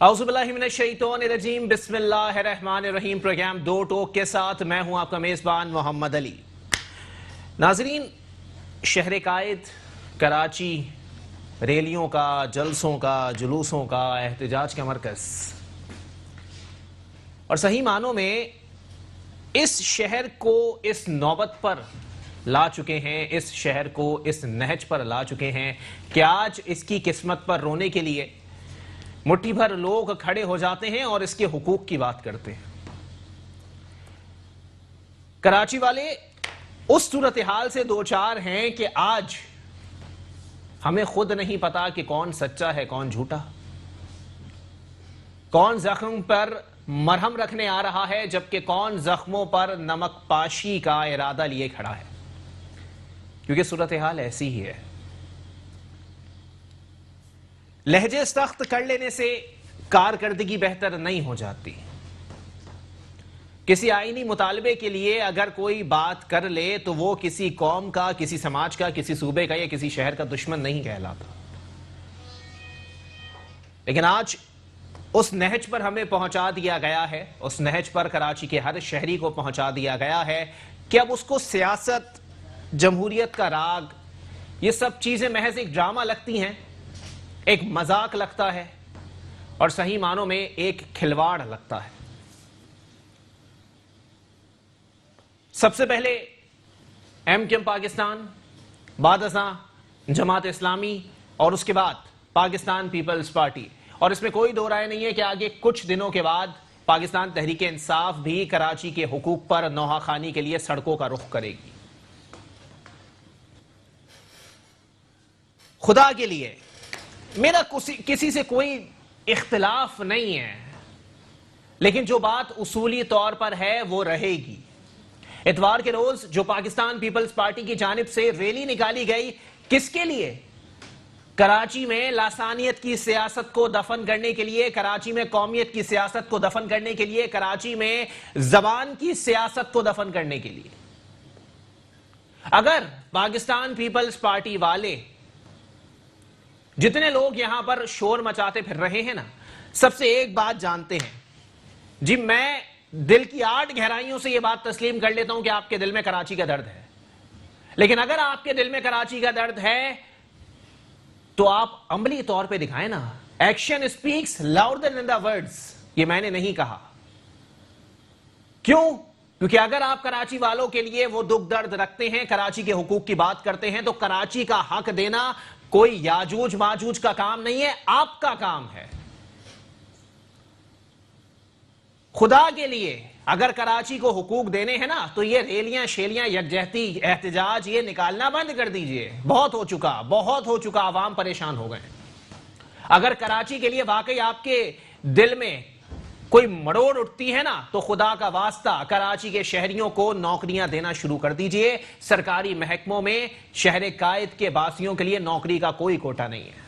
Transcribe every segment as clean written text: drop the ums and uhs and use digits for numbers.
اعوذ باللہ من الشیطان الرجیم بسم اللہ الرحمن الرحیم پروگرام دو ٹوک کے ساتھ میں ہوں آپ کا میزبان محمد علی۔ ناظرین، شہر قائد کراچی ریلیوں کا، جلسوں کا، جلوسوں کا، احتجاج کا مرکز، اور صحیح معنوں میں اس شہر کو اس نوبت پر لا چکے ہیں، اس شہر کو اس نہج پر لا چکے ہیں کہ آج اس کی قسمت پر رونے کے لیے مٹھی بھر لوگ کھڑے ہو جاتے ہیں اور اس کے حقوق کی بات کرتے ہیں۔ کراچی والے اس صورتحال سے دوچار ہیں کہ آج ہمیں خود نہیں پتا کہ کون سچا ہے کون جھوٹا، کون زخم پر مرہم رکھنے آ رہا ہے جبکہ کون زخموں پر نمک پاشی کا ارادہ لیے کھڑا ہے، کیونکہ صورتحال ایسی ہی ہے۔ لہجے سخت کر لینے سے کارکردگی بہتر نہیں ہو جاتی۔ کسی آئینی مطالبے کے لیے اگر کوئی بات کر لے تو وہ کسی قوم کا، کسی سماج کا، کسی صوبے کا یا کسی شہر کا دشمن نہیں کہلاتا۔ لیکن آج اس نہج پر ہمیں پہنچا دیا گیا ہے، اس نہج پر کراچی کے ہر شہری کو پہنچا دیا گیا ہے کہ اب اس کو سیاست، جمہوریت کا راگ، یہ سب چیزیں محض ایک ڈرامہ لگتی ہیں، ایک مذاق لگتا ہے اور صحیح معنوں میں ایک کھلواڑ لگتا ہے۔ سب سے پہلے ایم کیو ایم پاکستان، بعد ازاں جماعت اسلامی اور اس کے بعد پاکستان پیپلز پارٹی، اور اس میں کوئی دو رائے نہیں ہے کہ آگے کچھ دنوں کے بعد پاکستان تحریک انصاف بھی کراچی کے حقوق پر نوحہ خوانی کے لیے سڑکوں کا رخ کرے گی۔ خدا کے لیے میرا کسی سے کوئی اختلاف نہیں ہے، لیکن جو بات اصولی طور پر ہے وہ رہے گی۔ اتوار کے روز جو پاکستان پیپلز پارٹی کی جانب سے ریلی نکالی گئی، کس کے لیے؟ کراچی میں لاسانیت کی سیاست کو دفن کرنے کے لیے، کراچی میں قومیت کی سیاست کو دفن کرنے کے لیے، کراچی میں زبان کی سیاست کو دفن کرنے کے لیے۔ اگر پاکستان پیپلز پارٹی والے، جتنے لوگ یہاں پر شور مچاتے پھر رہے ہیں نا، سب سے ایک بات جانتے ہیں، جی میں دل کی آٹھ گہرائیوں سے یہ بات تسلیم کر لیتا ہوں کہ آپ کے دل میں کراچی کا درد ہے، لیکن اگر آپ کے دل میں کراچی کا درد ہے تو آپ عملی طور پہ دکھائیں نا۔ Action speaks louder than the words, یہ میں نے نہیں کہا۔ کیوں؟ کیونکہ اگر آپ کراچی والوں کے لیے وہ دکھ درد رکھتے ہیں، کراچی کے حقوق کی بات کرتے ہیں، تو کراچی کا حق دینا کوئی یاجوج ماجوج کا کام نہیں ہے، آپ کا کام ہے۔ خدا کے لیے اگر کراچی کو حقوق دینے ہیں نا تو یہ ریلیاں شیلیاں، یکجہتی، احتجاج، یہ نکالنا بند کر دیجئے۔ بہت ہو چکا، عوام پریشان ہو گئے۔ اگر کراچی کے لیے واقعی آپ کے دل میں کوئی مروڑ اٹھتی ہے نا تو خدا کا واسطہ کراچی کے شہریوں کو نوکریاں دینا شروع کر دیجئے۔ سرکاری محکموں میں شہر قائد کے باسیوں کے لیے نوکری کا کوئی کوٹا نہیں ہے۔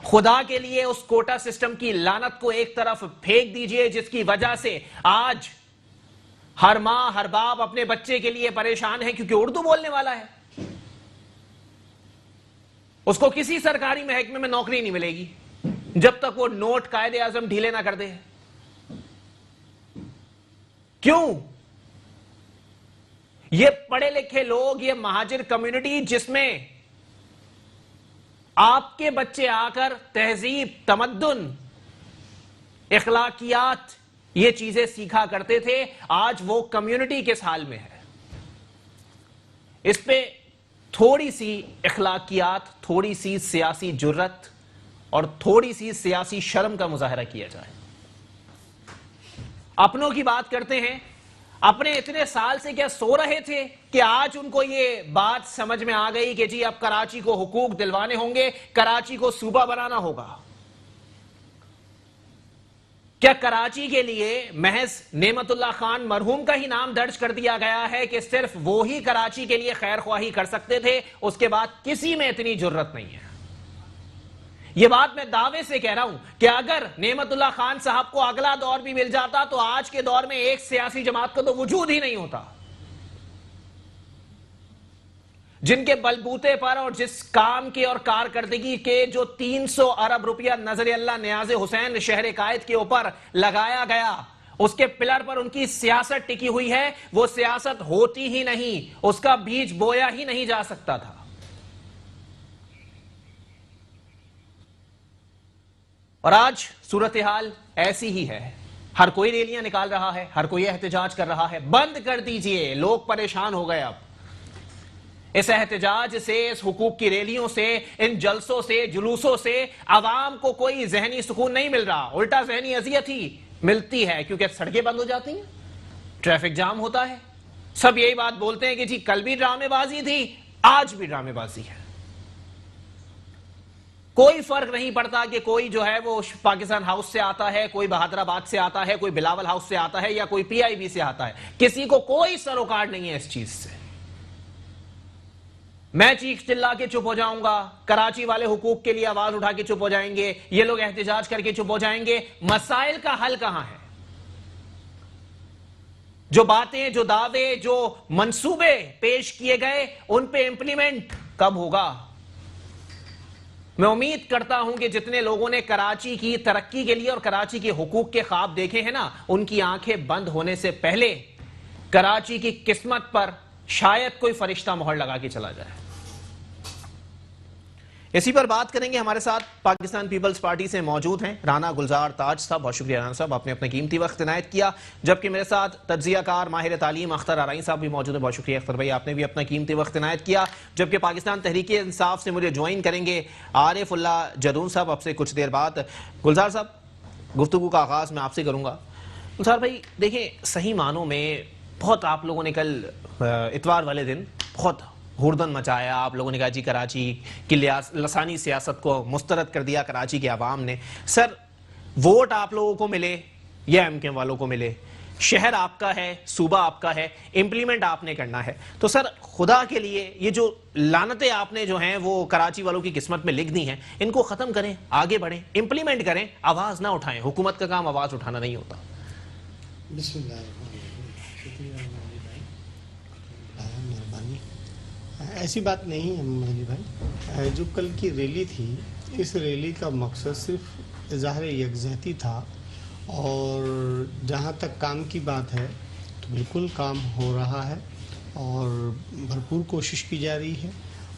خدا کے لیے اس کوٹا سسٹم کی لعنت کو ایک طرف پھینک دیجئے جس کی وجہ سے آج ہر ماں ہر باپ اپنے بچے کے لیے پریشان ہے کیونکہ اردو بولنے والا ہے، اس کو کسی سرکاری محکمے میں نوکری نہیں ملے گی جب تک وہ نوٹ قائد اعظم ڈھیلے نہ کر دے۔ کیوں؟ یہ پڑھے لکھے لوگ، یہ مہاجر کمیونٹی جس میں آپ کے بچے آ کر تہذیب، تمدن، اخلاقیات، یہ چیزیں سیکھا کرتے تھے، آج وہ کمیونٹی کس حال میں ہے؟ اس پہ تھوڑی سی اخلاقیات، تھوڑی سی سیاسی جرت اور تھوڑی سی سیاسی شرم کا مظاہرہ کیا جائے۔ اپنوں کی بات کرتے ہیں، اپنے اتنے سال سے کیا سو رہے تھے کہ آج ان کو یہ بات سمجھ میں آ گئی کہ جی اب کراچی کو حقوق دلوانے ہوں گے، کراچی کو صوبہ بنانا ہوگا؟ کیا کراچی کے لیے محض نعمت اللہ خان مرحوم کا ہی نام درج کر دیا گیا ہے کہ صرف وہی کراچی کے لیے خیر خواہی کر سکتے تھے، اس کے بعد کسی میں اتنی جرت نہیں ہے؟ یہ بات میں دعوے سے کہہ رہا ہوں کہ اگر نعمت اللہ خان صاحب کو اگلا دور بھی مل جاتا تو آج کے دور میں ایک سیاسی جماعت کا تو وجود ہی نہیں ہوتا۔ جن کے بلبوتے پر اور جس کام کے اور کارکردگی کے جو 300 ارب روپیہ نظر اللہ نیاز حسین شہر قائد کے اوپر لگایا گیا، اس کے پلر پر ان کی سیاست ٹکی ہوئی ہے، وہ سیاست ہوتی ہی نہیں، اس کا بیج بویا ہی نہیں جا سکتا تھا۔ اور آج صورتحال ایسی ہی ہے، ہر کوئی ریلیاں نکال رہا ہے، ہر کوئی احتجاج کر رہا ہے۔ بند کر دیجئے، لوگ پریشان ہو گئے۔ اب اس احتجاج سے، اس حقوق کی ریلیوں سے، ان جلسوں سے، جلوسوں سے عوام کو کوئی ذہنی سکون نہیں مل رہا، الٹا ذہنی اذیت ہی ملتی ہے، کیونکہ سڑکیں بند ہو جاتی ہیں، ٹریفک جام ہوتا ہے۔ سب یہی بات بولتے ہیں کہ جی کل بھی ڈرامے بازی تھی، آج بھی ڈرامے بازی ہے۔ کوئی فرق نہیں پڑتا کہ کوئی جو ہے وہ پاکستان ہاؤس سے آتا ہے، کوئی بہادر آباد سے آتا ہے، کوئی بلاول ہاؤس سے آتا ہے، یا کوئی پی آئی بی سے آتا ہے، کسی کو کوئی سروکار نہیں ہے اس چیز سے۔ میں چیخ چلا کے چپ ہو جاؤں گا، کراچی والے حقوق کے لیے آواز اٹھا کے چپ ہو جائیں گے، یہ لوگ احتجاج کر کے چپ ہو جائیں گے، مسائل کا حل کہاں ہے؟ جو باتیں، جو دعوے، جو منصوبے پیش کیے گئے، ان پہ امپلیمنٹ کب ہوگا؟ میں امید کرتا ہوں کہ جتنے لوگوں نے کراچی کی ترقی کے لیے اور کراچی کے حقوق کے خواب دیکھے ہیں نا، ان کی آنکھیں بند ہونے سے پہلے کراچی کی قسمت پر شاید کوئی فرشتہ مہر لگا کے چلا جائے۔ اسی پر بات کریں گے، ہمارے ساتھ پاکستان پیپلز پارٹی سے موجود ہیں رانا گلزار تاج صاحب۔ بہت شکریہ رانا صاحب، آپ نے اپنا قیمتی وقت عنایت کیا۔ جبکہ میرے ساتھ تجزیہ کار ماہر تعلیم اختر آرائی صاحب بھی موجود ہیں۔ بہت شکریہ اختر بھائی، آپ نے بھی اپنا قیمتی وقت عنایت کیا۔ جبکہ پاکستان تحریک انصاف سے مجھے جوائن کریں گے عارف اللہ جدون صاحب اب سے کچھ دیر بعد۔ گلزار صاحب، گفتگو کا آغاز میں آپ سے کروں گا۔ گلزار بھائی دیکھیں، صحیح معنوں میں بہت آپ لوگوں نے کل اتوار والے دن بہت ہردن مچایا، آپ لوگوں نے کہا جی کراچی کی لسانی سیاست کو مسترد کر دیا کراچی کے عوام نے۔ سر، ووٹ آپ لوگوں کو ملے یا ایم کے والوں کو ملے، شہر آپ کا ہے، صوبہ آپ کا ہے، امپلیمنٹ آپ نے کرنا ہے، تو سر خدا کے لیے یہ جو لعنتیں آپ نے جو ہیں وہ کراچی والوں کی قسمت میں لکھ دی ہیں، ان کو ختم کریں، آگے بڑھیں، امپلیمنٹ کریں، آواز نہ اٹھائیں۔ حکومت کا کام آواز اٹھانا نہیں ہوتا۔ بسم اللہ الرحمن الرحیم۔ شکریہ مہدی بھائی، مہربانی۔ ایسی بات نہیں ہے مہدی بھائی، جو کل کی ریلی تھی، اس ریلی کا مقصد صرف اظہار یکجہتی تھا، اور جہاں تک کام کی بات ہے تو بالکل کام ہو رہا ہے اور بھرپور کوشش کی جا رہی ہے،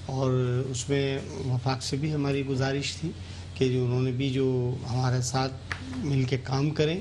اور اس میں وفاق سے بھی ہماری گزارش تھی کہ جو انہوں نے بھی جو ہمارے ساتھ مل کے کام کریں۔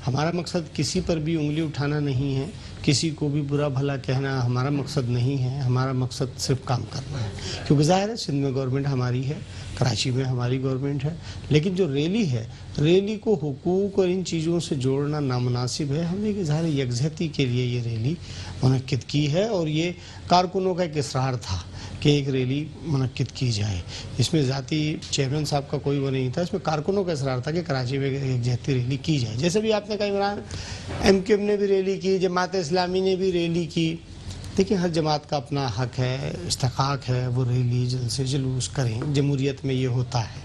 ہمارا مقصد کسی پر بھی انگلی اٹھانا نہیں ہے، کسی کو بھی برا بھلا کہنا ہمارا مقصد نہیں ہے، ہمارا مقصد صرف کام کرنا ہے۔ کیونکہ ظاہر ہے سندھ میں گورنمنٹ ہماری ہے، کراچی میں ہماری گورنمنٹ ہے، لیکن جو ریلی ہے، ریلی کو حقوق اور ان چیزوں سے جوڑنا نامناسب ہے۔ ہم نے ظاہر یکجہتی کے لیے یہ ریلی منعقد کی ہے، اور یہ کارکنوں کا ایک اصرار تھا کہ ایک ریلی منعقد کی جائے۔ اس میں ذاتی چیئرمین صاحب کا کوئی وہ نہیں تھا، اس میں کارکنوں کا اصرار تھا کہ کراچی میں ایک جہتی ریلی کی جائے۔ جیسے بھی آپ نے کہا عمران، ایم کیو ایم نے بھی ریلی کی، جماعت اسلامی نے بھی ریلی کی۔ دیکھیں، ہر جماعت کا اپنا حق ہے، استحقاق ہے، وہ ریلی جلسے جلوس کریں، جمہوریت میں یہ ہوتا ہے۔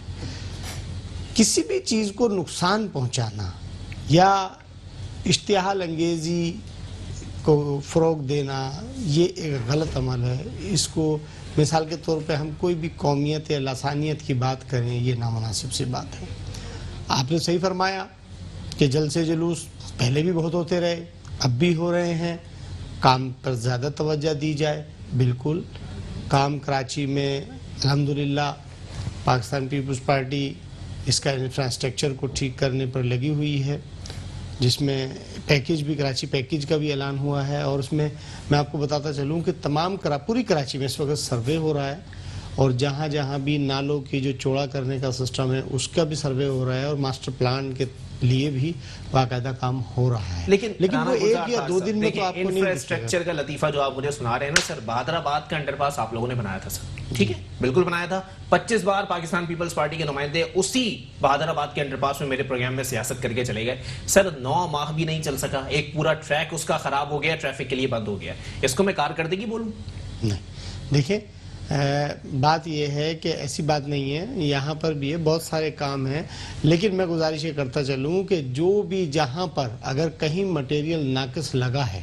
کسی بھی چیز کو نقصان پہنچانا یا اشتعال انگیزی کو فروغ دینا، یہ ایک غلط عمل ہے۔ اس کو مثال کے طور پہ ہم کوئی بھی قومیت یا لسانیت کی بات کریں، یہ نامناسب سی بات ہے۔ آپ نے صحیح فرمایا کہ جلسے جلوس پہلے بھی بہت ہوتے رہے، اب بھی ہو رہے ہیں، کام پر زیادہ توجہ دی جائے۔ بالکل کام کراچی میں الحمدللہ پاکستان پیپلز پارٹی اس کا انفراسٹرکچر کو ٹھیک کرنے پر لگی ہوئی ہے، جس میں پیکیج بھی، کراچی پیکیج کا بھی اعلان ہوا ہے، اور اس میں میں آپ کو بتاتا چلوں کہ پوری کراچی میں اس وقت سروے ہو رہا ہے، اور جہاں جہاں بھی نالوں کی جو چوڑا کرنے کا سسٹم ہے اس کا بھی سروے ہو رہا ہے، اور ماسٹر پلان کے لیے بھی باقاعدہ کام ہو رہا ہے۔ لیکن وہ ایک یا دو دن میں تو آپ کو نہیں انفراسٹرکچر کا لطیفہ جو آپ مجھے سنا رہے ہیں نا سر، بہادر آباد کا انڈر پاس آپ لوگوں نے بنایا تھا سر، ٹھیک ہے، بالکل بنایا تھا۔ 25 بار پاکستان پیپلز پارٹی کے نمائندے اسی بہادر آباد کے انڈر پاس میں میرے پروگرام میں سیاست کر کے چلے گئے سر، 9 ماہ بھی نہیں چل سکا، ایک پورا ٹریک اس کا خراب ہو گیا، ٹریفک کے لیے بند ہو گیا۔ اس کو میں کارکردگی بولوں؟ نہیں، دیکھیں بات یہ ہے کہ ایسی بات نہیں ہے، یہاں پر بھی ہے، بہت سارے کام ہیں، لیکن میں گزارش یہ کرتا چلوں کہ جو بھی جہاں پر اگر کہیں مٹیریل ناقص لگا ہے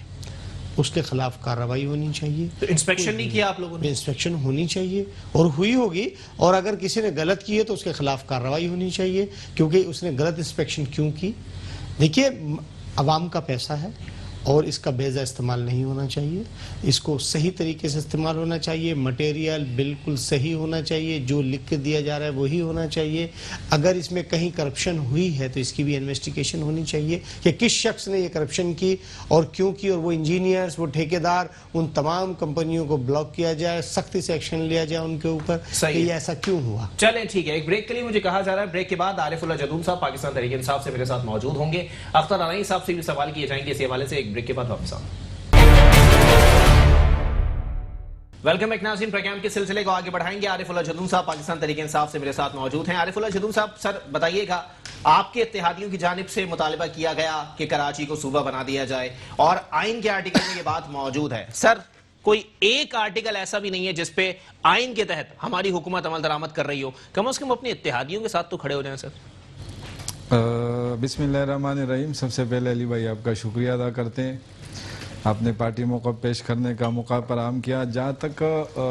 اس کے خلاف کارروائی ہونی چاہیے. تو انسپیکشن نہیں کیا آپ لوگوں نے؟ انسپیکشن ہونی چاہیے اور ہوئی ہوگی, اور اگر کسی نے غلط کی ہے تو اس کے خلاف کارروائی ہونی چاہیے, کیونکہ اس نے غلط انسپیکشن کیوں کی. دیکھیے عوام کا پیسہ ہے اور اس کا بیجا استعمال نہیں ہونا چاہیے, اس کو صحیح طریقے سے استعمال ہونا چاہیے, مٹیریل بالکل صحیح ہونا چاہیے, جو لکھ کے دیا جا رہا ہے وہی ہونا چاہیے. اگر اس میں کہیں کرپشن ہوئی ہے تو اس کی بھی انویسٹیگیشن ہونی چاہیے کہ کس شخص نے یہ کرپشن کی اور کیوں کی, اور وہ انجینئرز, وہ ٹھیکیدار, ان تمام کمپنیوں کو بلاک کیا جائے, سختی سے ایکشن لیا جائے ان کے اوپر کہ یہ ایسا کیوں ہوا. چلیں ٹھیک ہے, ایک بریک کے لیے مجھے کہا جا رہا ہے, بریک کے بعد عارف اللہ جدون صاحب پاکستان تحریک انصاف سے میرے ساتھ موجود ہوں گے. اختر عنائی صاحب سے بھی سوال کیے جائیں گے اس حوالے سے. ایک بریک کے بعد واپس آؤں. ویلکم ایک ناظرین, پروگرام کے سلسلے کو آگے بڑھائیں گے. عارف اللہ جدون صاحب پاکستان تحریک انصاف سے میرے ساتھ موجود ہیں. عارف اللہ جدون صاحب, سر بتائیے گا, آپ کے اتحادیوں کی جانب سے مطالبہ کیا گیا کہ کراچی کو صوبہ بنا دیا جائے اور آئین کے آرٹیکل میں یہ بات موجود ہے. سر کوئی ایک آرٹیکل ایسا بھی نہیں ہے جس پہ آئین کے تحت ہماری حکومت عمل درآمد کر رہی ہو. کم از کم اپنے اتحادیوں کے ساتھ تو کھڑے ہو جائیں سر. بسم اللہ الرحمن الرحیم. سب سے پہلے علی بھائی آپ کا شکریہ ادا کرتے ہیں, آپ نے پارٹی موقع پیش کرنے کا موقع فراہم کیا. جہاں تک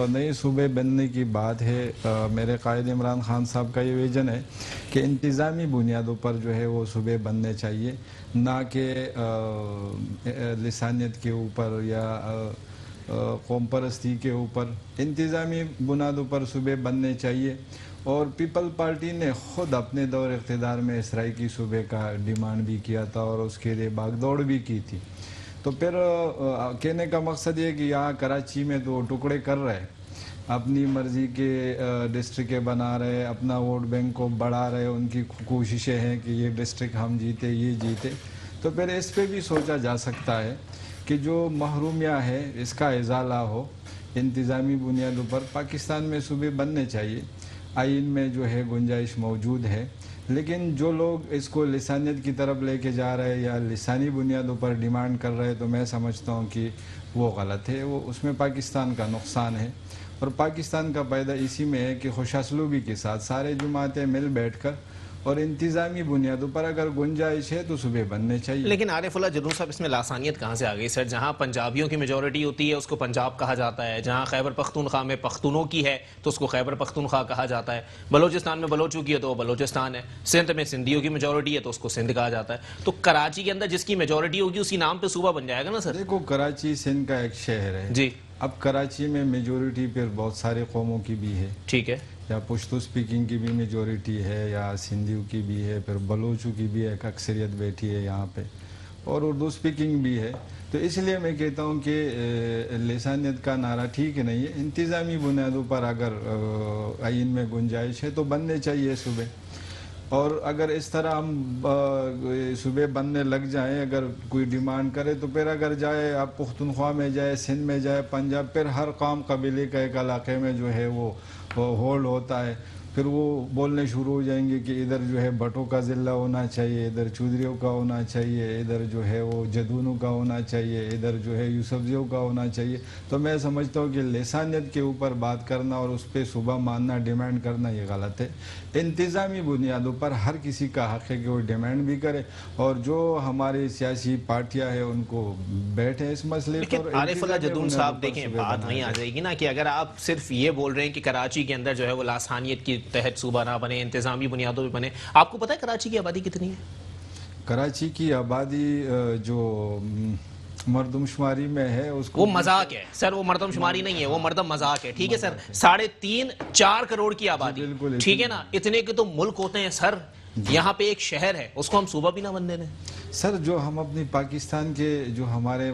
نئے صوبے بننے کی بات ہے, میرے قائد عمران خان صاحب کا یہ ویژن ہے کہ انتظامی بنیادوں پر جو ہے وہ صوبے بننے چاہیے, نہ کہ لسانیت کے اوپر یا قوم پرستی کے اوپر. انتظامی بنیادوں پر صوبے بننے چاہیے. اور پیپل پارٹی نے خود اپنے دور اقتدار میں سرائیکی صوبے کا ڈیمانڈ بھی کیا تھا اور اس کے لیے باغ دوڑ بھی کی تھی. تو پھر کہنے کا مقصد یہ کہ یہاں کراچی میں تو ٹکڑے کر رہے, اپنی مرضی کے ڈسٹرکٹیں بنا رہے, اپنا ووٹ بینک کو بڑھا رہے, ان کی کوششیں ہیں کہ یہ ڈسٹرکٹ ہم جیتے, یہ جیتے. تو پھر اس پہ بھی سوچا جا سکتا ہے کہ جو محرومیہ ہے اس کا ازالہ ہو. انتظامی بنیادوں پر پاکستان میں صوبے بننے چاہیے, آئین میں جو ہے گنجائش موجود ہے. لیکن جو لوگ اس کو لسانیت کی طرف لے کے جا رہے یا لسانی بنیادوں پر ڈیمانڈ کر رہے, تو میں سمجھتا ہوں کہ وہ غلط ہے. وہ اس میں پاکستان کا نقصان ہے, اور پاکستان کا فائدہ اسی میں ہے کہ خوش اسلوبی کے ساتھ سارے جماعتیں مل بیٹھ کر اور انتظامی بنیادوں پر اگر گنجائش ہے تو صوبے بننے چاہیے. لیکن عارف اللہ جدون صاحب, اس میں لاسانیت کہاں سے آ گئی سر؟ جہاں پنجابیوں کی میجورٹی ہوتی ہے اس کو پنجاب کہا جاتا ہے, جہاں خیبر پختونخوا میں پختونوں کی ہے تو اس کو خیبر پختونخوا کہا جاتا ہے, بلوچستان میں بلوچوں کی ہے تو وہ بلوچستان ہے, سندھ میں سندھیوں کی میجورٹی ہے تو اس کو سندھ کہا جاتا ہے. تو کراچی کے اندر جس کی میجورٹی ہوگی اسی نام پہ صوبہ بن جائے گا نا سر؟ دیکھو کراچی سندھ کا ایک شہر ہے جی. اب کراچی میں میجورٹی پھر بہت سارے قوموں کی بھی ہے, ٹھیک ہے, یا پشتو سپیکنگ کی بھی میجورٹی ہے, یا سندھیوں کی بھی ہے, پھر بلوچوں کی بھی ایک اکثریت بیٹھی ہے یہاں پہ, اور اردو سپیکنگ بھی ہے. تو اس لیے میں کہتا ہوں کہ لسانیت کا نعرہ ٹھیک نہیں ہے. انتظامی بنیادوں پر اگر آئین میں گنجائش ہے تو بننے چاہیے صوبے. اور اگر اس طرح ہم صوبے بننے لگ جائیں, اگر کوئی ڈیمانڈ کرے تو پھر اگر جائے آپ پختونخوا میں جائے, سندھ میں جائے, پنجاب, پھر ہر قوم قبیلے کا ایک علاقے میں جو ہے وہ ہولڈ ہوتا ہے. پھر وہ بولنے شروع ہو جائیں گے کہ ادھر جو ہے بٹوں کا ضلع ہونا چاہیے, ادھر چودھریوں کا ہونا چاہیے, ادھر جو ہے وہ جدونوں کا ہونا چاہیے, ادھر جو ہے یوسفزیوں کا ہونا چاہیے. تو میں سمجھتا ہوں کہ لسانیت کے اوپر بات کرنا اور اس پہ صوبہ ماننا, ڈیمانڈ کرنا, یہ غلط ہے. انتظامی بنیادوں پر ہر کسی کا حق ہے کہ وہ ڈیمانڈ بھی کرے, اور جو ہماری سیاسی پارٹیاں ہیں ان کو بیٹھے اس مسئلے پر. لیکن عارف اللہ جدون صاحب دیکھیں, بات وہیں آ جائے گی نا کہ اگر آپ صرف یہ بول رہے ہیں کہ کراچی کے اندر جو ہے وہ لاسانیت کی تحت صوبہ نہ بنے, انتظامی بنیادوں پہ بنے, آپ کو پتہ ہے کراچی کی آبادی کتنی ہے؟ کراچی کی آبادی جو مردم شماری میں ہے اس کو, وہ مذاق ہے سر, وہ مردم شماری نہیں ہے, وہ مردم مذاق ہے, ٹھیک ہے سر. 3.5-4 کروڑ کی آبادی, ٹھیک ہے نا, اتنے کے تو ملک ہوتے ہیں سر. یہاں پہ ایک شہر ہے, اس کو ہم صوبہ بھی نہ بن دیں سر. جو ہم اپنی پاکستان کے جو ہمارے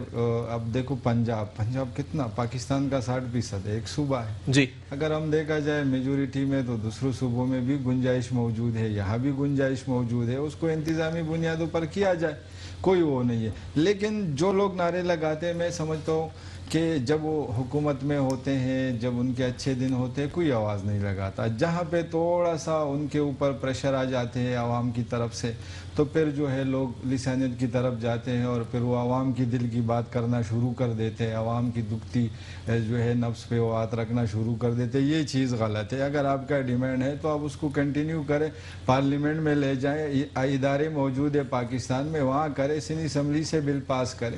اب دیکھو پنجاب کتنا, پاکستان کا 60% ہے, ایک صوبہ ہے جی. اگر ہم دیکھا جائے میجورٹی میں تو دوسروں صوبوں میں بھی گنجائش موجود ہے, یہاں بھی گنجائش موجود ہے. اس کو انتظامی بنیادوں پر کیا جائے, کوئی وہ نہیں ہے. لیکن جو لوگ نعرے لگاتے ہیں, میں سمجھتا ہوں کہ جب وہ حکومت میں ہوتے ہیں, جب ان کے اچھے دن ہوتے ہیں, کوئی آواز نہیں لگاتا. جہاں پہ تھوڑا سا ان کے اوپر پریشر آ جاتے ہیں عوام کی طرف سے, تو پھر جو ہے لوگ لسانیت کی طرف جاتے ہیں اور پھر وہ عوام کی دل کی بات کرنا شروع کر دیتے ہیں, عوام کی دکھتی جو ہے نفس پہ وہ ہاتھ رکھنا شروع کر دیتے ہیں. یہ چیز غلط ہے. اگر آپ کا ڈیمانڈ ہے تو آپ اس کو کنٹینیو کریں, پارلیمنٹ میں لے جائیں, ادارے موجود ہے پاکستان میں, وہاں کریں, سندھ اسمبلی سے بل پاس کریں.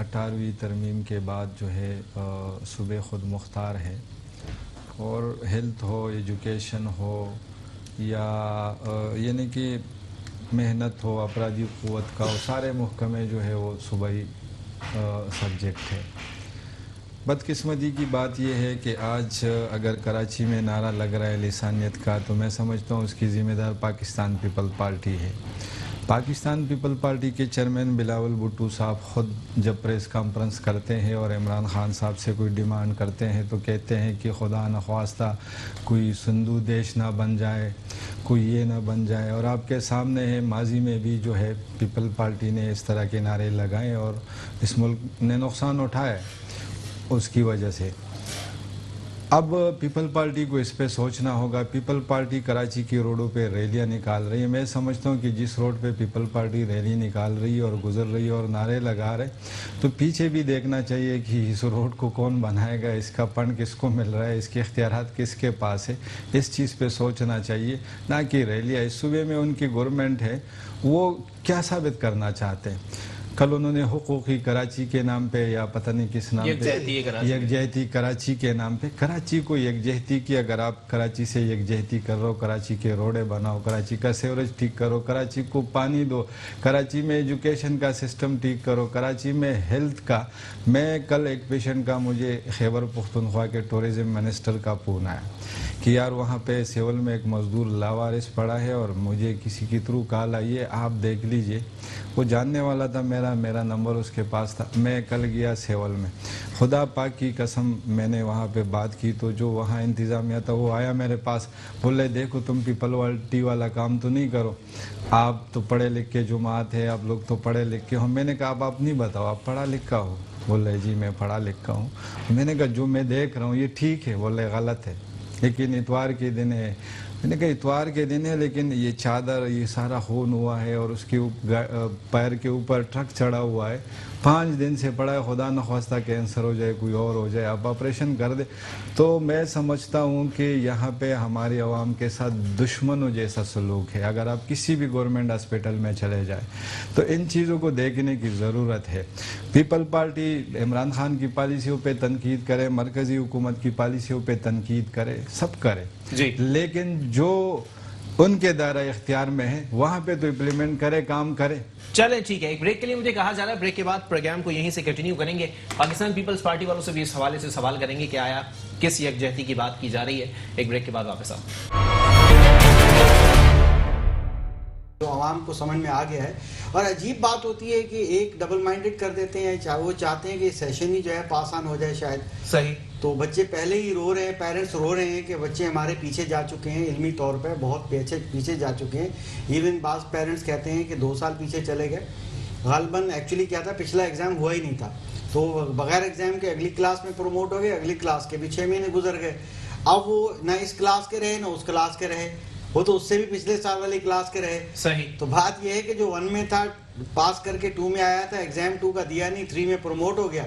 18ویں ترمیم کے بعد جو ہے صوبے خود مختار ہے، اور ہیلتھ ہو، ایجوکیشن ہو، یا یعنی کہ محنت ہو، افرادی قوت کا، وہ سارے محکمے جو ہے وہ صوبائی سبجیکٹ ہے۔ بدقسمتی کی بات یہ ہے کہ آج اگر کراچی میں نعرہ لگ رہا ہے لسانیت کا، تو میں سمجھتا ہوں اس کی ذمہ دار پاکستان پیپل پارٹی ہے۔ پاکستان پیپل پارٹی کے چیئرمین بلاول بھٹو صاحب خود جب پریس کانفرنس کرتے ہیں اور عمران خان صاحب سے کوئی ڈیمانڈ کرتے ہیں تو کہتے ہیں کہ خدا نخواستہ کوئی سندھو دیش نہ بن جائے، کوئی یہ نہ بن جائے، اور آپ کے سامنے ہے ماضی میں بھی جو ہے پیپل پارٹی نے اس طرح کے نعرے لگائے اور اس ملک نے نقصان اٹھایا اس کی وجہ سے۔ اب پیپل پارٹی کو اس پہ سوچنا ہوگا۔ پیپل پارٹی کراچی کی روڈوں پہ ریلیاں نکال رہی ہے۔ میں سمجھتا ہوں کہ جس روڈ پہ پیپل پارٹی ریلی نکال رہی ہے اور گزر رہی ہے اور نعرے لگا رہے، تو پیچھے بھی دیکھنا چاہیے کہ اس روڈ کو کون بنائے گا، اس کا فنڈ کس کو مل رہا ہے، اس کے اختیارات کس کے پاس ہے، اس چیز پہ سوچنا چاہیے، نہ کہ ریلیاں۔ اس صوبے میں ان کی گورنمنٹ ہے، وہ کیا ثابت کرنا چاہتے ہیں؟ کل انہوں نے حقوقی کراچی کے نام پہ یا پتہ نہیں کس نام پہ، یکجہتی کراچی کے نام پہ، کراچی کو یکجہتی کی، اگر آپ کراچی سے یکجہتی کر رہے ہو، کراچی کے روڈے بناؤ، کراچی کا سیوریج ٹھیک کرو، کراچی کو پانی دو، کراچی میں ایجوکیشن کا سسٹم ٹھیک کرو، کراچی میں ہیلتھ کا۔ میں کل ایک پیشنٹ کا مجھے خیبر پختونخوا کے ٹورزم منسٹر کا فون آیا کہ یار وہاں پہ سیول میں ایک مزدور لاوارث پڑا ہے اور مجھے کسی کی تھرو کال آئی ہے، آپ دیکھ لیجئے۔ وہ جاننے والا تھا، میرا نمبر اس کے پاس تھا۔ میں کل گیا سیول میں، خدا پاک کی قسم میں نے وہاں پہ بات کی تو جو وہاں انتظامیہ تھا وہ آیا میرے پاس، بولے دیکھو تم پیپل پارٹی والا کام تو نہیں کرو، آپ تو پڑھے لکھ کے جماعت ہے، آپ لوگ تو پڑھے لکھ کے ہو۔ میں نے کہا اب آپ نہیں بتاؤ آپ پڑھا لکھا ہو؟ بولے جی میں پڑھا لکھا ہوں۔ میں نے کہا جو میں دیکھ رہا ہوں یہ ٹھیک ہے؟ بولے غلط ہے، لیکن اتوار کے دن ہے۔ میں نے کہا اتوار کے دن ہے لیکن یہ چادر، یہ سارا خون ہوا ہے اور اس کے پیر کے اوپر ٹرک چڑھا ہوا ہے، 5 دن سے پڑا ہے، خدا نخواستہ کینسر ہو جائے، کوئی اور ہو جائے، آپ آپریشن کر دے۔ تو میں سمجھتا ہوں کہ یہاں پہ ہماری عوام کے ساتھ دشمنوں جیسا سلوک ہے۔ اگر آپ کسی بھی گورنمنٹ ہاسپٹل میں چلے جائیں تو ان چیزوں کو دیکھنے کی ضرورت ہے۔ پیپل پارٹی عمران خان کی پالیسیوں پہ تنقید کرے، مرکزی حکومت کی پالیسیوں پہ تنقید کرے، سب کرے جی، لیکن جو ان کے دائرہ اختیار میں ہے وہاں پہ تو امپلیمنٹ کرے، کام کرے۔ چلیں ٹھیک ہے، ایک بریک کے لیے مجھے کہا جا رہا ہے، بریک کے بعد پروگرام کو یہیں سے کنٹینیو کریں گے۔ پاکستان پیپلز پارٹی والوں سے بھی اس حوالے سے سوال کریں گے کہ آیا کس یکجہتی کی بات کی جا رہی ہے۔ ایک بریک کے بعد واپس آؤں۔ جو عوام کو سمجھ میں آ گیا ہے، اور عجیب بات ہوتی ہے کہ ایک ڈبل مائنڈڈ کر دیتے ہیں، وہ چاہتے ہیں کہ سیشن ہی جو ہے پاس آن ہو جائے شاید، صحیح، تو بچے پہلے ہی رو رہے ہیں، پیرنٹس رو رہے ہیں کہ بچے ہمارے پیچھے جا چکے ہیں، علمی طور پہ بہت پیچھے جا چکے ہیں۔ ایون بعض پیرنٹس کہتے ہیں کہ 2 سال پیچھے چلے گئے۔ غالباً ایکچولی کیا تھا، پچھلا ایگزام ہوا ہی نہیں تھا، تو بغیر ایگزام کے اگلی کلاس میں پروموٹ ہو گئے، اگلی کلاس کے بھی 6 مہینے گزر گئے۔ اب وہ نہ اس کلاس کے رہے نہ اس کلاس کے رہے، وہ تو اس سے بھی پچھلے سال والی کلاس کے رہے۔ صحیح، تو بات یہ ہے کہ جو 1 میں تھا پاس کر کے 2 میں آیا تھا، ایگزام 2 کا دیا نہیں، 3 میں پروموٹ ہو گیا،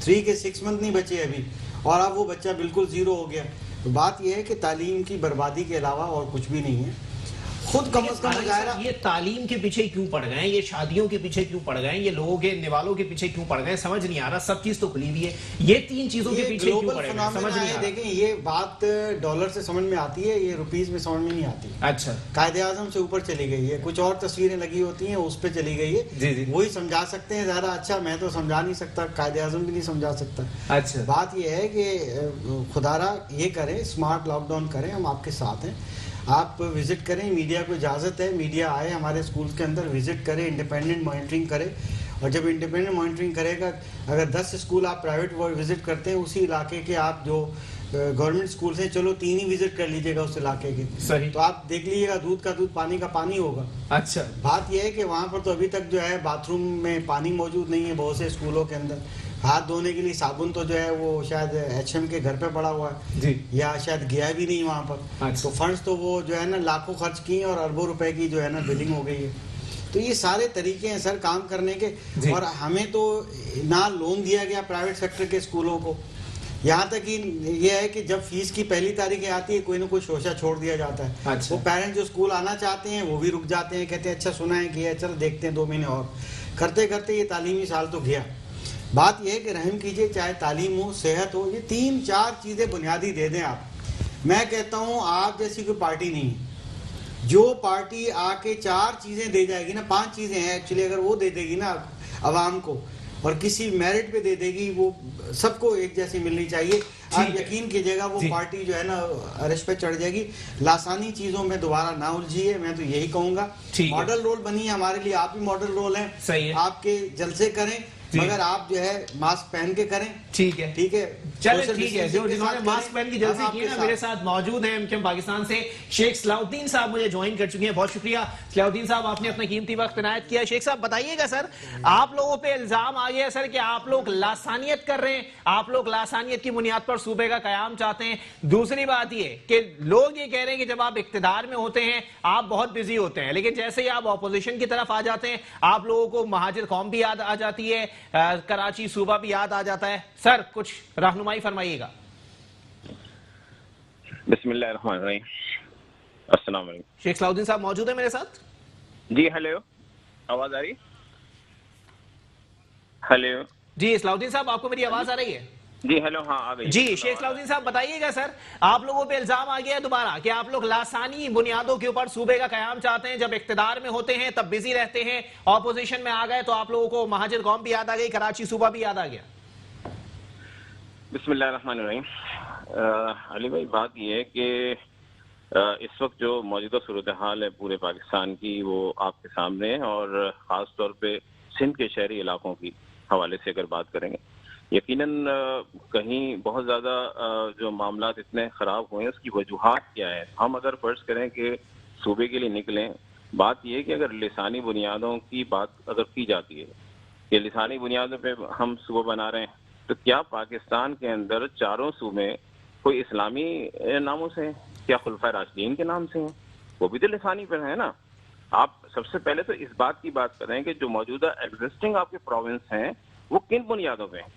3 کے 6 منتھ نہیں بچے ابھی، اور اب وہ بچہ بالکل 0 ہو گیا۔ تو بات یہ ہے کہ تعلیم کی بربادی کے علاوہ اور کچھ بھی نہیں ہے۔ خود کم از کم مظاہرہ، یہ تعلیم کے پیچھے کیوں پڑ گئے ہیں، یہ شادیوں کے پیچھے کیوں پڑ گئے ہیں، یہ لوگوں کے نوالوں کے پیچھے کیوں پڑ گئے ہیں، سمجھ نہیں آ رہا۔ سب چیز تو کھلی ہوئی ہے، یہ 3 چیزوں کے پیچھے کیوں پڑے ہیں، سمجھ نہیں آ رہا۔ دیکھیں یہ بات ڈالر سے سمجھ میں آتی ہے، یہ روپیز میں سمجھ میں نہیں آتی۔ اچھا، قائد اعظم سے اوپر چلی گئی ہے، کچھ اور تصویریں لگی ہوتی ہیں اس پہ چلی گئی ہے، وہی سمجھا سکتے ہیں زیادہ اچھا، میں تو سمجھا نہیں سکتا، قائد اعظم بھی نہیں سمجھا سکتا۔ اچھا، بات یہ ہے کہ خدارہ یہ کریں، اسمارٹ لاک ڈاؤن کریں، ہم آپ کے ساتھ ہیں، آپ وزٹ کریں، میڈیا کو اجازت ہے، میڈیا آئے ہمارے اسکولز کے اندر، وزٹ کرے، انڈیپینڈنٹ مانیٹرنگ کرے، اور جب انڈیپینڈنٹ مانیٹرنگ کرے گا، اگر 10 اسکول آپ پرائیویٹ وزٹ کرتے ہیں اسی علاقے کے، آپ جو گورنمنٹ اسکولز ہیں چلو 3 ہی وزٹ کر لیجیے گا اس علاقے کے، صحیح، تو آپ دیکھ لیجیے گا دودھ کا دودھ پانی کا پانی ہوگا۔ اچھا، بات یہ ہے کہ وہاں پر تو ابھی تک جو ہے باتھ روم میں پانی موجود نہیں ہے بہت سے اسکولوں کے اندر، ہاتھ دھونے کے لیے صابن تو جو ہے وہ شاید HM کے گھر پہ پڑا ہوا ہے جی، یا شاید گیا بھی نہیں وہاں پر، تو فنڈز تو وہ جو ہے نا لاکھوں خرچ کیے اور اربوں روپے کی جو ہے نا بلنگ ہو گئی ہے۔ تو یہ سارے طریقے ہیں سر کام کرنے کے، اور ہمیں تو نہ لون دیا گیا پرائیویٹ سیکٹر کے اسکولوں کو، یہاں تک کہ یہ ہے کہ جب فیس کی پہلی تاریخیں آتی ہے کوئی نہ کوئی شوشہ چھوڑ دیا جاتا ہے، وہ پیرنٹ جو اسکول آنا چاہتے ہیں وہ بھی رک جاتے ہیں، کہتے ہیں اچھا سنا ہے کہ چل دیکھتے ہیں 2 مہینے اور، کرتے کرتے یہ تعلیمی سال تو گیا۔ بات یہ ہے کہ رحم کیجئے، چاہے تعلیم ہو، صحت ہو، یہ 3-4 چیزیں بنیادی دے دیں آپ. میں کہتا ہوں آپ جیسی کوئی پارٹی نہیں، جو پارٹی آ کے 4 چیزیں دے جائے گی نا، 5 چیزیں ہیں ایکچولی، اگر وہ دے دے گی نا عوام کو اور کسی میرٹ پہ دے دے گی، وہ سب کو ایک جیسی ملنی چاہیے. آپ یقین کیجئے گا وہ پارٹی جو ہے نا عرش پہ چڑھ جائے گی. لاسانی چیزوں میں دوبارہ نہ الجھیے، میں تو یہی کہوں گا. ماڈل رول بنی ہے ہمارے لیے، آپ بھی ماڈل رول ہیں. آپ کے جلسے کریں مگر آپ جو ہے ماسک پہن کے کریں. ٹھیک ہے چلیں ٹھیک ہے. جو جنہوں نے ماسک پہن کی جلسے کی نا میرے ساتھ موجود ہیں MKM پاکستان سے شیخ صلاح الدین صاحب مجھے جوائن کر چکے ہیں. بہت شکریہ صلاح الدین صاحب، آپ نے اپنا قیمتی وقت عنایت کیا. شیخ صاحب بتائیے گا سر، آپ لوگوں پہ الزام آ گیا سر کہ آپ لوگ لاسانیت کر رہے ہیں، آپ لوگ لاسانیت کی بنیاد پر صوبے کا قیام چاہتے ہیں. دوسری بات یہ کہ لوگ یہ کہہ رہے ہیں کہ جب آپ اقتدار میں ہوتے ہیں آپ بہت بزی ہوتے ہیں، لیکن جیسے ہی آپ اپوزیشن کی طرف آ جاتے ہیں آپ لوگوں کو مہاجر قوم بھی یاد آ جاتی ہے، کراچی صوبہ بھی یاد آ جاتا ہے. سر کچھ رہنمائی فرمائیے گا. بسم اللہ الرحمن الرحیم. السلام علیکم. شیخ صلاح الدین صاحب موجود ہیں میرے ساتھ؟ جی ہیلو، آواز آ رہی؟ ہیلو جی صلاح الدین صاحب، آپ کو میری آواز آ رہی ہے؟ جی ہیلو، ہاں آ گئی. جی شیخ صلاح الدین صاحب بتائیے گا سر، آپ لوگوں پہ الزام آ گیا ہے دوبارہ کہ آپ لوگ لاسانی بنیادوں کے اوپر صوبے کا قیام چاہتے ہیں، جب اقتدار میں ہوتے ہیں تب بزی رہتے ہیں، اپوزیشن میں آ گئے تو آپ لوگوں کو مہاجر قوم بھی یاد آ گئی، کراچی صوبہ بھی یاد آ گیا. بسم اللہ الرحمن الرحیم. علی بھائی، بات یہ ہے کہ اس وقت جو موجودہ صورتحال ہے پورے پاکستان کی وہ آپ کے سامنے ہے، اور خاص طور پہ سندھ کے شہری علاقوں کی حوالے سے اگر بات کریں گے، یقیناً کہیں بہت زیادہ جو معاملات اتنے خراب ہوئے ہیں اس کی وجوہات کیا ہے. ہم اگر فرض کریں کہ صوبے کے لیے نکلیں، بات یہ ہے کہ اگر لسانی بنیادوں کی بات اگر کی جاتی ہے کہ لسانی بنیادوں پہ ہم صوبہ بنا رہے ہیں، تو کیا پاکستان کے اندر چاروں صوبے کوئی اسلامی ناموں سے ہیں؟ کیا خلفائے راشدین کے نام سے ہیں؟ وہ بھی تو لسانی پر ہیں نا. آپ سب سے پہلے تو اس بات کی بات کریں کہ جو موجودہ ایگزسٹنگ آپ کے پروونس ہیں وہ کن بنیادوں پہ ہیں،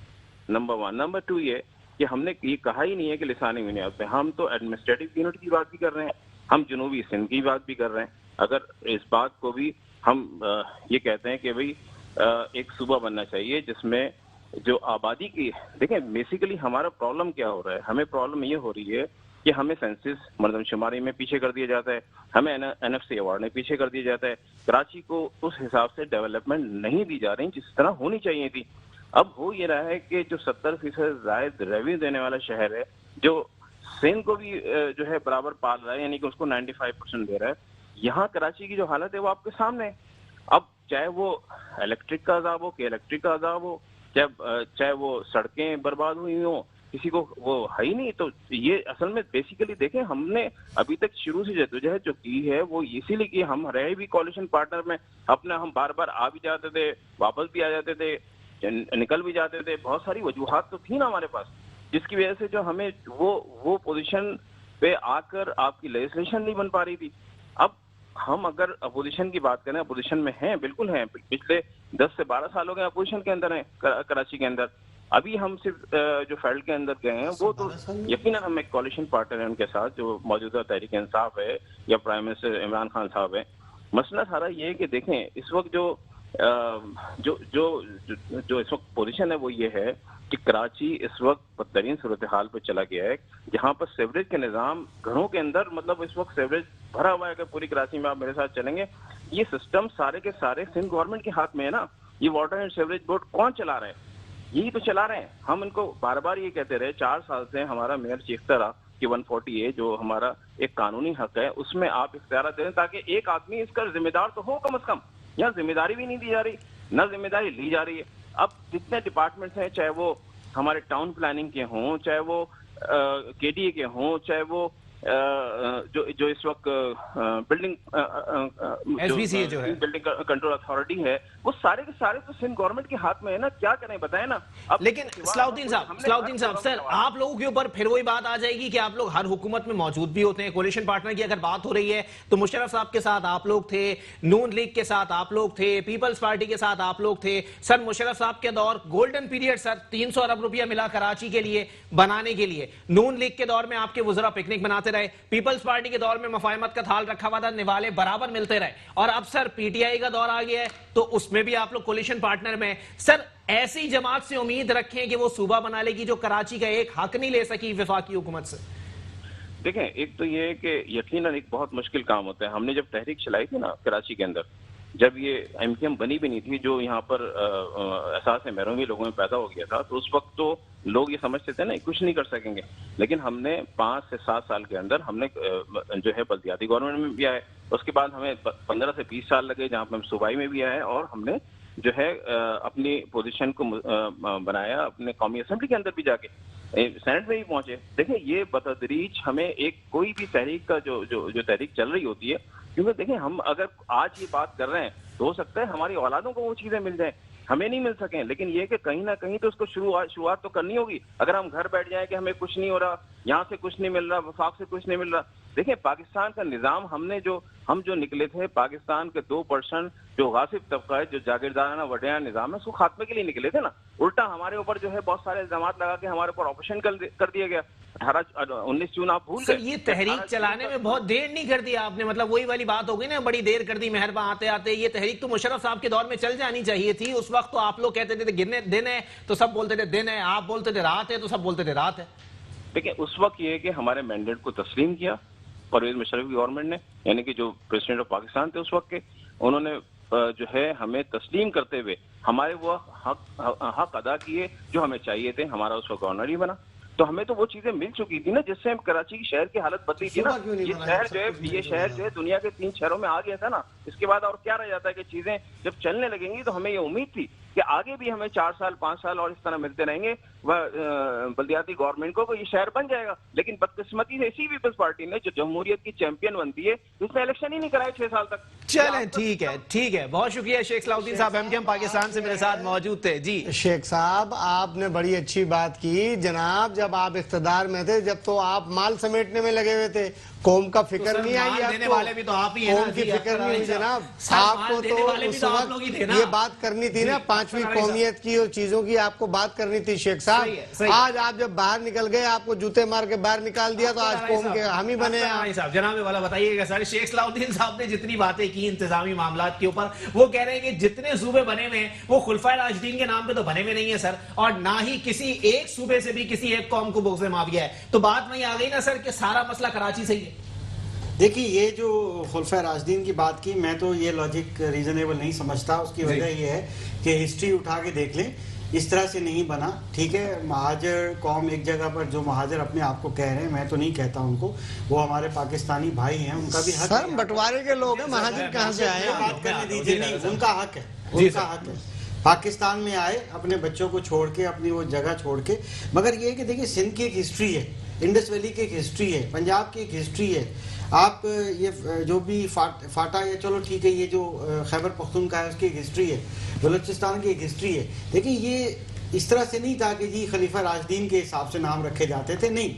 نمبر 1. نمبر 2 یہ کہ ہم نے یہ کہا ہی نہیں ہے کہ لسانی بنیاد پہ، ہم تو ایڈمنسٹریٹو یونٹ کی بات بھی کر رہے ہیں، ہم جنوبی سندھ کی بات بھی کر رہے ہیں. اگر اس بات کو بھی ہم یہ کہتے ہیں کہ بھئی ایک صوبہ بننا چاہیے جس میں جو آبادی کی، دیکھیں بیسیکلی ہمارا پرابلم کیا ہو رہا ہے، ہمیں پرابلم یہ ہو رہی ہے کہ ہمیں سینسس مردم شماری میں پیچھے کر دیا جاتا ہے، ہمیں NFC ایوارڈ میں پیچھے کر دیا جاتا ہے. کراچی کو اس حساب سے ڈیولپمنٹ نہیں دی جا رہی جس طرح ہونی چاہیے تھی. اب ہو یہ رہا ہے کہ جو 70% زائد ریونیو دینے والا شہر ہے، جو سندھ کو بھی جو ہے برابر پال رہا ہے، یعنی کہ اس کو 95% دے رہا ہے، یہاں کراچی کی جو حالت ہے وہ آپ کے سامنے ہے. اب چاہے وہ الیکٹرک کا عذاب ہو کہ الیکٹرک کا عذاب ہو، چاہے وہ سڑکیں برباد ہوئی ہوں، کسی کو وہ ہے ہی نہیں. تو یہ اصل میں بیسیکلی دیکھیں، ہم نے ابھی تک شروع سے جدوجہد جو کی ہے وہ اسی لیے کہ ہم رہے بھی کولیشن پارٹنر میں اپنا، ہم بار بار آ بھی جاتے تھے، واپس بھی آ جاتے تھے، نکل بھی جاتے تھے. بہت ساری وجوہات تو تھی نا ہمارے پاس، جس کی وجہ سے جو ہمیں وہ پوزیشن پہ آ کر آپ کی لیجسلیشن نہیں بن پا رہی تھی. اب ہم اگر اپوزیشن کی بات کریں، اپوزیشن میں ہیں، بالکل ہیں، پچھلے 10 سے 12 سال ہو گئے اپوزیشن کے اندر ہیں کراچی کے اندر. ابھی ہم صرف جو فیلڈ کے اندر گئے ہیں وہ تو یقیناً ہم ایک کولیشن پارٹنر ہیں ان کے ساتھ، جو موجودہ تحریک انصاف ہے یا پرائم منسٹر عمران خان صاحب ہیں. مسئلہ سارا یہ ہے کہ دیکھیں اس وقت جو اس وقت پوزیشن ہے وہ یہ ہے کہ کراچی اس وقت بدترین صورتحال پہ چلا گیا ہے، جہاں پر سیوریج کے نظام گھروں کے اندر، مطلب اس وقت سیوریج بھرا ہوا ہے. اگر پوری کراچی میں آپ میرے ساتھ چلیں گے، یہ سسٹم سارے کے سارے سندھ گورنمنٹ کے ہاتھ میں ہے نا. یہ واٹر اینڈ سیوریج بورڈ کون چلا رہا ہے؟ یہی تو چلا رہے ہیں. ہم ان کو بار بار یہ کہتے رہے، 4 سال سے ہمارا میئر چیختا رہا کہ 140A جو ہمارا ایک قانونی حق ہے اس میں آپ اختیارات دیں تاکہ ایک آدمی اس کا ذمہ دار تو ہو کم از کم. یہاں ذمہ داری بھی نہیں دی جا رہی، نہ ذمہ داری لی جا رہی ہے. اب جتنے ڈپارٹمنٹس ہیں، چاہے وہ ہمارے ٹاؤن پلاننگ کے ہوں، چاہے وہ KDA کے ہوں، چاہے وہ جو اس وقت بلڈنگ بلڈنگ کنٹرول اتھارٹی ہے، وہ سارے کے سارے تو سندھ گورنمنٹ کے ہاتھ میں ہے نا. کیا کریں بتائیں نا. لیکن صلاح الدین صاحب سر، آپ لوگوں کے اوپر پھر وہی بات آ جائے گی کہ آپ لوگ ہر حکومت میں موجود بھی ہوتے ہیں. کولیشن پارٹنر کی اگر بات ہو رہی ہے تو مشرف صاحب کے ساتھ آپ لوگ تھے، نون لیگ کے ساتھ آپ لوگ تھے، پیپلز پارٹی کے ساتھ آپ لوگ تھے. سر مشرف صاحب کے دور گولڈن پیریڈ، سر 300 ارب روپیہ ملا کراچی کے لیے بنانے کے لیے. نون لیگ کے دور میں آپ کے وزراء پکنک مناتے کرتے رہے, پیپلز پارٹی کے دور میں مفاہمت کا تھال رکھا ہوا تھا, نوالے برابر ملتے رہے, اور اب سر پی ٹی آئی کا دور آ گیا ہے تو اس میں بھی آپ لوگ کولیشن پارٹنر میں. سر ایسی جماعت سے امید رکھیں کہ وہ صوبہ بنا لے گی جو کراچی کا ایک حق نہیں لے سکی وفاقی حکومت سے. دیکھیں, ایک تو یہ ہے کہ یقیناً ایک بہت مشکل کام ہوتا ہے. ہم نے جب تحریک چلائی تھی نا کراچی کے اندر, جب یہ ایم کیو ایم بنی بھی نہیں تھی, جو یہاں پر احساس محرومی لوگوں میں پیدا ہو گیا تھا, تو اس وقت تو لوگ یہ سمجھتے تھے نا کچھ نہیں کر سکیں گے. لیکن ہم نے 5 سے 7 سال کے اندر ہم نے جو ہے بلدیاتی گورنمنٹ میں بھی آئے, اس کے بعد ہمیں 15 سے 20 سال لگے جہاں پہ ہم صوبائی میں بھی آئے, اور ہم نے جو ہے اپنی پوزیشن کو بنایا اپنے قومی اسمبلی کے اندر بھی جا کے, سینٹ میں بھی پہنچے. دیکھیں یہ بتدریج ہمیں ایک کوئی بھی تحریک کا جو تحریک چل رہی ہوتی ہے, کیونکہ دیکھیں ہم اگر آج یہ بات کر رہے ہیں تو ہو سکتا ہے ہماری اولادوں کو وہ چیزیں مل جائیں, ہمیں نہیں مل سکیں, لیکن یہ کہ کہیں نہ کہیں تو اس کو شروعات تو کرنی ہوگی. اگر ہم گھر بیٹھ جائیں کہ ہمیں کچھ نہیں ہو رہا, یہاں سے کچھ نہیں مل رہا, وفاق سے کچھ نہیں مل رہا. دیکھیں پاکستان کا نظام ہم جو نکلے تھے, پاکستان کے 2% جو غاصب طبقہ ہے, جو جاگیردارانہ وڈیرانہ نظام ہے, اس کو خاتمے کے لیے نکلے تھے نا. الٹا ہمارے اوپر جو ہے بہت سارے الزامات لگا کے ہمارے اوپر آپریشن کر دیا گیا. 19 جون آپ بھول گئے. سر یہ تحریک چلانے میں بہت دیر نہیں کر دی آپ نے, مطلب وہی والی بات ہو گئی نا, بڑی دیر کر دی مہرباں آتے آتے. یہ تحریک تو مشرف صاحب کے دور میں چل جانی چاہیے تھی. اس وقت تو آپ لوگ کہتے تھے گرنے دن ہے تو سب بولتے تھے دن ہے, آپ بولتے تھے رات ہے تو سب بولتے تھے رات ہے. دیکھیں اس وقت یہ کہ ہمارے مینڈیٹ کو تسلیم کیا پرویز مشرف کی گورنمنٹ نے, یعنی کہ جو پریزیڈنٹ آف پاکستان تھے اس وقت کے, انہوں نے جو ہے ہمیں تسلیم کرتے ہوئے ہمارے وہ حق ادا کیے جو ہمیں چاہیے تھے. ہمارا اس وقت گورنر ہی بنا, تو ہمیں تو وہ چیزیں مل چکی تھی نا جس سے کراچی کی شہر کی حالت بدلی تھی نا. یہ شہر جو ہے دنیا کے 3 شہروں میں آ گیا تھا نا. اس کے بعد اور کیا رہ جاتا ہے کہ چیزیں جب چلنے لگیں گی تو ہمیں یہ امید تھی کہ آگے بھی ہمیں 4 سال 5 سال اور اس طرح ملتے رہیں گے بلدیاتی گورنمنٹ کو, یہ شہر بن جائے گا. لیکن بدقسمتی سے اسی پیپلز پارٹی نے جو جمہوریت کی چیمپئن بنتی ہے, اس نے الیکشن ہی نہیں کرائے 6 سال تک. چلیں ٹھیک ہے, بہت شکریہ شیخ صلاح الدین صاحب, ایم کیو ایم پاکستان سے میرے ساتھ موجود تھے. جی شیخ صاحب آپ نے بڑی اچھی بات کی جناب. جب آپ اقتدار میں تھے جب تو آپ مال سمیٹنے میں لگے ہوئے تھے, قوم کا فکر نہیں آئی, دینے والے بھی تو آپ ہی ہیں, قوم کی فکر نہیں ہوئی جناب. آپ کو تو اس وقت یہ بات کرنی تھی نا 5ویں قومیت کی اور چیزوں کی, آپ کو بات کرنی تھی شیخ صاحب. آج آپ جب باہر نکل گئے, آپ کو جوتے مار کے باہر نکال دیا تو آج قوم کے ہم ہی بنے ہیں. جناب والا بتائیے گا سر, شیخ صلاح الدین صاحب نے جتنی باتیں کی انتظامی معاملات کے اوپر, وہ کہہ رہے ہیں کہ جتنے صوبے بنے ہوئے ہیں وہ خلفائے راشدین کے نام پہ تو بنے ہوئے نہیں ہیں سر, اور نہ ہی کسی ایک صوبے سے بھی کسی ایک قوم کو بغض معاویہ ہے. تو بات وہیں آ گئی نا سر کہ سارا مسئلہ کراچی سے ہی ہے. دیکھیے یہ جو خلفۂ راشدین کی بات کی, میں تو یہ لاجک ریزنیبل نہیں سمجھتا. اس کی وجہ یہ ہے کہ ہسٹری اٹھا کے دیکھ لیں, اس طرح سے نہیں بنا. ٹھیک ہے, مہاجر قوم ایک جگہ پر جو مہاجر اپنے آپ کو کہہ رہے ہیں, میں تو نہیں کہتا ان کو, وہ ہمارے پاکستانی بھائی ہیں, ان کا بھی حق ہے. سر بٹوارے کے لوگ ہیں, مہاجر کہاں سے آئے؟ بات کرنے دیجیے, نہیں ان کا حق ہے, ان کا حق ہے. پاکستان میں آئے اپنے بچوں کو چھوڑ کے, اپنی وہ جگہ چھوڑ کے. مگر یہ کہ دیکھیے سندھ کی ایک ہسٹری ہے, انڈس ویلی کی ایک ہسٹری ہے, پنجاب کی ایک ہسٹری ہے. آپ یہ جو بھی فاٹا یا چلو ٹھیک ہے, یہ جو خیبر پختونخوا ہے اس کی ایک ہسٹری ہے, بلوچستان کی ایک ہسٹری ہے. دیکھیں یہ اس طرح سے نہیں تھا کہ جی خلیفہ راشدین کے حساب سے نام رکھے جاتے تھے, نہیں,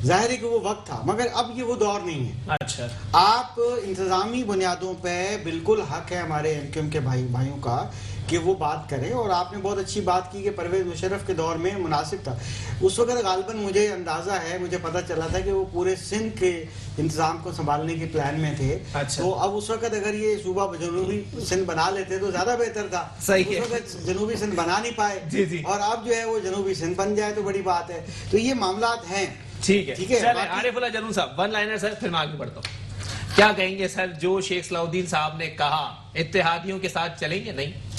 ظاہر ہے کہ وہ وقت تھا, مگر اب یہ وہ دور نہیں ہے. اچھا, آپ انتظامی بنیادوں پہ بالکل حق ہے ہمارے ایم کیو ایم کے بھائیوں کا کہ وہ بات کریں. اور آپ نے بہت اچھی بات کی کہ پرویز مشرف کے دور میں مناسب تھا. اس وقت غالباً مجھے اندازہ ہے, مجھے پتہ چلا تھا کہ وہ پورے سندھ کے انتظام کو سنبھالنے کے پلان میں تھے. تو اب اس وقت اگر یہ صوبہ جنوبی سندھ بنا لیتے تو زیادہ بہتر تھا. اس وقت جنوبی سندھ بنا نہیں پائے, اور اب جو ہے وہ جنوبی سندھ بن جائے تو بڑی بات ہے. تو یہ معاملات ہیں. ٹھیک ہے, عارف اللہ جنون صاحب ون لائنر سر, پھر میں آگے بڑھتا ہوں. کیا کہیں گے سر جو شیخ صلاح الدین صاحب نے کہا, اتحادیوں کے ساتھ چلیں گے نہیں؟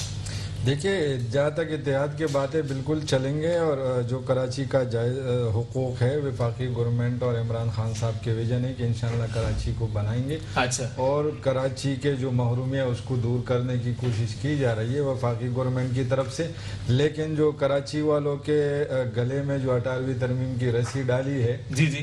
دیکھیے جہاں تک اتحاد کی باتیں بالکل چلیں گے, اور جو کراچی کا جائز حقوق ہے وفاقی گورنمنٹ اور عمران خان صاحب کے ویژن ہے کہ انشاءاللہ کراچی کو بنائیں گے. اچھا, اور کراچی کے جو محرومی ہے اس کو دور کرنے کی کوشش کی جا رہی ہے وفاقی گورنمنٹ کی طرف سے. لیکن جو کراچی والوں کے گلے میں جو 18ویں ترمیم کی رسی ڈالی ہے,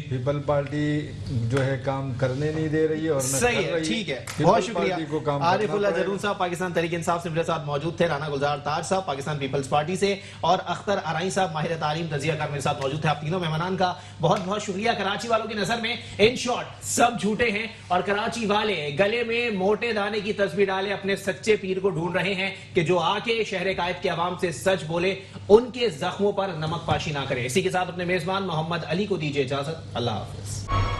پیپل پارٹی جو ہے کام کرنے نہیں دے رہی ہے اور نہ کر رہی ہے. ٹھیک ہے, بہت شکریہ. عارف اللہ جنون صاحب پاکستان تحریک انصاف سے میرے ساتھ موجود تھے, رانا گلزار تاج صاحب پاکستان پیپلز پارٹی سے, اور اختر ارائی صاحب ماہر تعلیم تجزیہ کار میرے ساتھ موجود تھے. آپ تینوں مہمانان کا بہت بہت شکریہ. کراچی والوں کی نظر میں ان شارٹ سب جھوٹے ہیں, اور کراچی والے گلے میں موٹے دانے کی تسبیح ڈالے اپنے سچے پیر کو ڈھونڈ رہے ہیں کہ جو آ کے شہر قائد کے عوام سے سچ بولے, ان کے زخموں پر نمک پاشی نہ کرے. اسی کے ساتھ اپنے میزبان محمد علی کو دیجیے اجازت. اللہ حافظ.